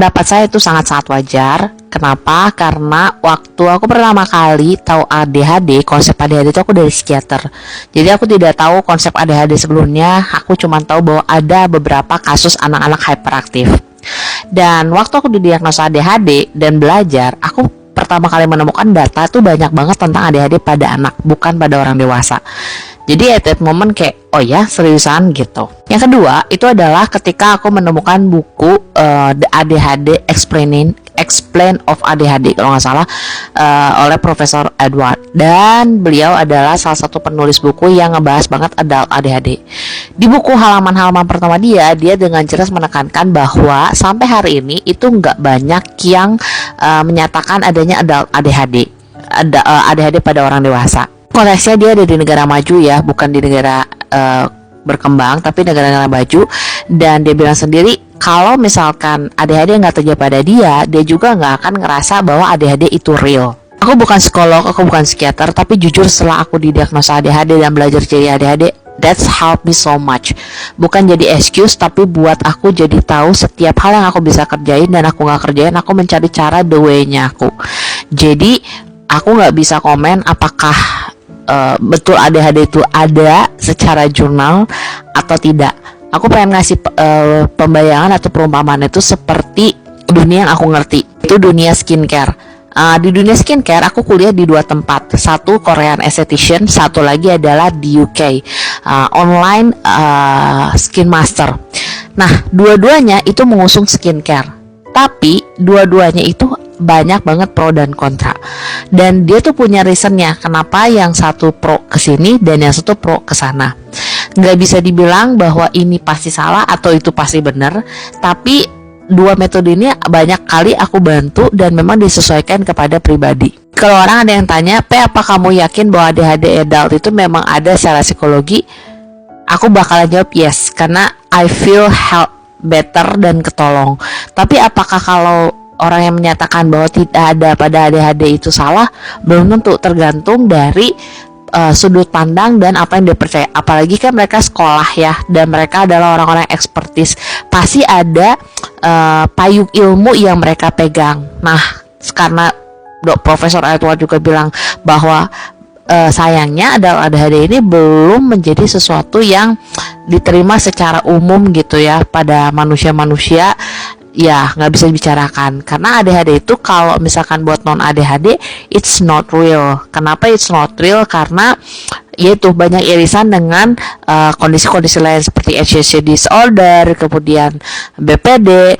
Pendapat saya itu sangat-sangat wajar. Kenapa? Karena waktu aku pertama kali tahu ADHD, konsep ADHD itu aku dari psikiater. Jadi aku tidak tahu konsep ADHD sebelumnya, aku cuma tahu bahwa ada beberapa kasus anak-anak hyperaktif. Dan waktu aku didiagnosa ADHD dan belajar, aku pertama kali menemukan data tuh banyak banget tentang ADHD pada anak, bukan pada orang dewasa. Jadi at that moment kayak, oh ya seriusan gitu. Yang kedua itu adalah ketika aku menemukan buku The ADHD Explain of ADHD kalau nggak salah, oleh Profesor Edward, dan beliau adalah salah satu penulis buku yang ngebahas banget adult ADHD. Di buku halaman-halaman pertama dia dengan jelas menekankan bahwa sampai hari ini itu nggak banyak yang menyatakan adanya adult ADHD, ADHD pada orang dewasa. Konteksnya dia ada di negara maju ya, bukan di negara berkembang, tapi negara-negara maju. Dan dia bilang sendiri kalau misalkan ADHD nggak terjadi pada dia juga nggak akan ngerasa bahwa ADHD itu real. Aku bukan psikolog, aku bukan psikiater, tapi jujur setelah aku didiagnosa ADHD dan belajar jadi ADHD, that's helped me so much. Bukan jadi excuse, tapi buat aku jadi tahu setiap hal yang aku bisa kerjain dan aku nggak kerjain, aku mencari cara the way-nya aku. Jadi aku nggak bisa komen apakah betul ADHD itu ada secara jurnal atau tidak. Aku pengen ngasih pembayangan atau perumpamaan itu seperti dunia yang aku ngerti, itu dunia skincare. Di dunia skincare aku kuliah di 2 tempat, satu Korean esthetician, satu lagi adalah di UK, online skin master. Nah, dua-duanya itu mengusung skincare, tapi dua-duanya itu banyak banget pro dan kontra, dan dia tuh punya reasonnya kenapa yang satu pro kesini dan yang satu pro kesana. Nggak bisa dibilang bahwa ini pasti salah atau itu pasti benar, tapi dua metode ini banyak kali aku bantu dan memang disesuaikan kepada pribadi. Kalau orang ada yang tanya, apa kamu yakin bahwa ADHD adult itu memang ada secara psikologi? Aku bakalan jawab yes, karena I feel help better dan ketolong. Tapi apakah kalau orang yang menyatakan bahwa tidak ada pada ADHD itu salah? Belum tentu, tergantung dari sudut pandang dan apa yang dia percaya. Apalagi kan mereka sekolah ya, dan mereka adalah orang-orang yang ekspertis, pasti ada payung ilmu yang mereka pegang. Nah, karena Profesor Edward juga bilang bahwa sayangnya adalah ADHD ini belum menjadi sesuatu yang diterima secara umum gitu ya pada manusia-manusia. Ya nggak bisa dibicarakan, karena ADHD itu kalau misalkan buat non ADHD it's not real. Kenapa it's not real? Karena yaitu banyak irisan dengan kondisi-kondisi lain seperti ADHD disorder, kemudian BPD,